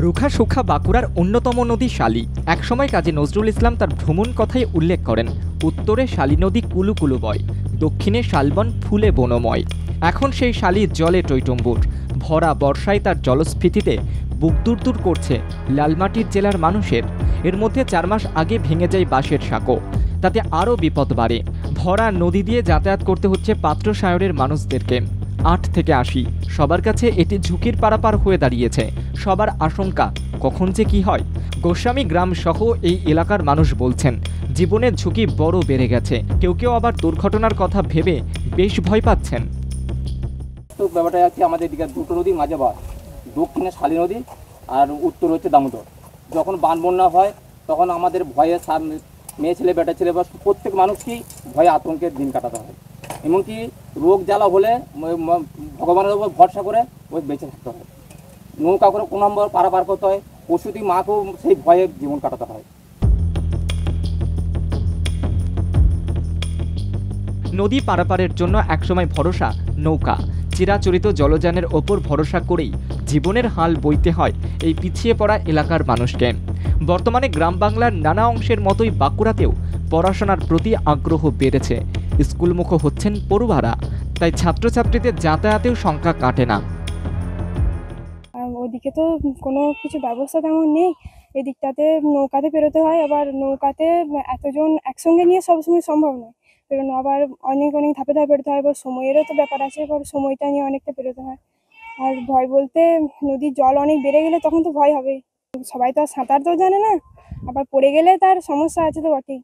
রুখা সুখা বাঁকুড়ার অন্যতম নদী শালী। একসময় কাজী নজরুল ইসলাম তার ভ্রমণ কথায় উল্লেখ করেন, উত্তরে শালী নদী কুলু কুলু বয়, দক্ষিণে শালবন ফুলে বনময়। এখন সেই শালী জলে টইটম্বুর। ভরা বর্ষায় তার জলস্ফীতিতে বুক দূর করছে লালমাটির জেলার মানুষের। এর মধ্যে 4 মাস আগে ভেঙে যায় বাঁশের সাঁকো, তাতে আরও বিপদ বাড়ে। ভরা নদী দিয়ে যাতায়াত করতে হচ্ছে পাত্রসায়রের মানুষদেরকে। 8 থেকে 80 সবার কাছে এটি ঝুঁকির পারাপার হয়ে দাঁড়িয়েছে। সবার আশঙ্কা, কখন যে কি হয়। গোস্বামী গ্রাম সহ এই এলাকার মানুষ বলছেন, জীবনের ঝুঁকি বড় বেড়ে গেছে। কেউ আবার দুর্ঘটনার কথা ভেবে বেশ ভয় পাচ্ছেন। তো ব্যাপারটা আছে, আমাদের এদিকে দুটো নদী মাঝাবার, দক্ষিণে শালী নদী আর উত্তর হচ্ছে দামোদর। যখন বান বন্যা হয় তখন আমাদের ভয়ে মেয়ে ছেলে বেটা ছেলে বা প্রত্যেক মানুষকেই ভয়ে আতঙ্কের দিন কাটাতে হয়। এমনকি রোগ জ্বালা হলে ভগবানের উপর ভরসা করে ওই বেঁচে থাকতে হয়। নৌকা করে কোনো নম্বর পারাপার করতে হয়, প্রসূতি মাকেও সেই ভয়ে জীবন কাটাতে হয়। নদী পারাপারের জন্য একসময় ভরসা নৌকা। চিরাচরিত জলযানের ওপর ভরসা করেই জীবনের হাল বইতে হয় এই পিছিয়ে পড়া এলাকার মানুষকে। বর্তমানে গ্রাম বাংলার নানা অংশের মতোই বাঁকুড়াতেও পড়াশোনার প্রতি আগ্রহ বেড়েছে। স্কুলমুখ হচ্ছেন পড়ুয়ারা, তাই ছাত্রছাত্রীদের যাতায়াতেও সংখ্যা কাটে না। ওদিকে তো কোনো কিছু ব্যবস্থা তেমন নেই। এদিকটাতে নৌকাতে পেরোতে হয়, আবার নৌকাতে এতজন একসঙ্গে নিয়ে সবসময় সম্ভব নয় পেরোনো, আবার অনেক ধাপে পেরোতে হয়। এবার সময়েরও তো ব্যাপার আছে, এবার সময়টা নিয়ে অনেকটা পেরোতে হয়। আর ভয় বলতে, নদীর জল অনেক বেড়ে গেলে তখন তো ভয় হবে। সবাই তো আর সাঁতার তো জানে না, আবার পড়ে গেলে তার সমস্যা আছে তো বটেই।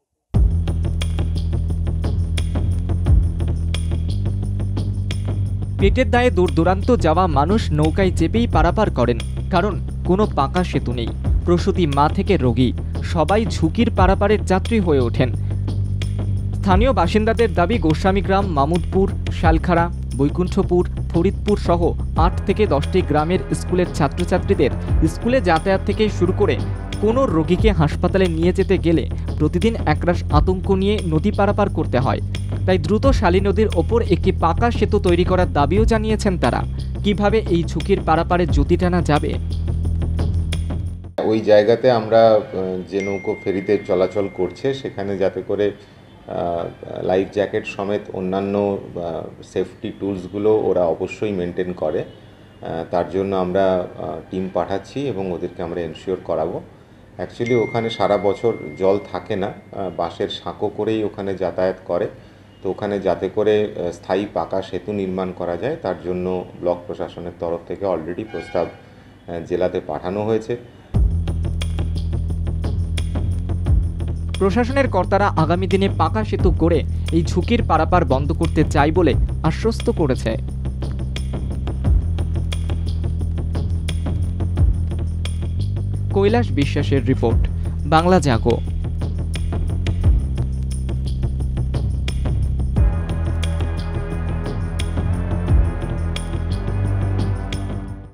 পেটের দায়ে দূর দূরান্ত যাওয়া মানুষ নৌকায় চেপেই পারাপার করেন, কারণ কোনো পাকা সেতু নেই। প্রসূতি মা থেকে রোগী সবাই ঝুঁকির পারাপারের যাত্রী হয়ে ওঠেন। স্থানীয় বাসিন্দাদের দাবি, গোস্বামী গ্রাম, মামুদপুর, শালখাড়া, বৈকুণ্ঠপুর, ফরিদপুর সহ 8 থেকে 10টি গ্রামের স্কুলের ছাত্রছাত্রীদের স্কুলে যাতায়াত থেকে শুরু করে কোনো রোগীকে হাসপাতালে নিয়ে যেতে গেলে প্রতিদিন একরাশ আতঙ্ক নিয়ে নদী পারাপার করতে হয়। তাই দ্রুত শালী নদীর ওপর একটি পাকা সেতু তৈরি করার দাবিও জানিয়েছেন তারা। কিভাবে এই ঝুঁকির পারাপারে জ্যোতি টানা যাবে? ওই জায়গাতে আমরা যে নৌকো ফেরিতে চলাচল করছে সেখানে যাতে করে লাইফ জ্যাকেট সমেত অন্যান্য সেফটি টুলসগুলো ওরা অবশ্যই মেনটেন করে, তার জন্য আমরা টিম পাঠাচ্ছি এবং ওদেরকে আমরা এনশিওর করাবো। অ্যাকচুয়ালি ওখানে সারা বছর জল থাকে না, বাঁশের সাঁকো করেই ওখানে যাতায়াত করে। তো ওখানে যাতে করে স্থায়ী পাকা সেতু নির্মাণ করা যায় তার জন্য ব্লক প্রশাসনের তরফ থেকে অলরেডি প্রস্তাব জেলাতে পাঠানো হয়েছে। প্রশাসনের কর্তারা আগামী দিনে পাকা সেতু করে এই ঝুঁকির পারাপার বন্ধ করতে চাই বলে আশ্বস্ত করেছে। কৈলাস বিশ্বাসের রিপোর্ট, বাংলা জাগো।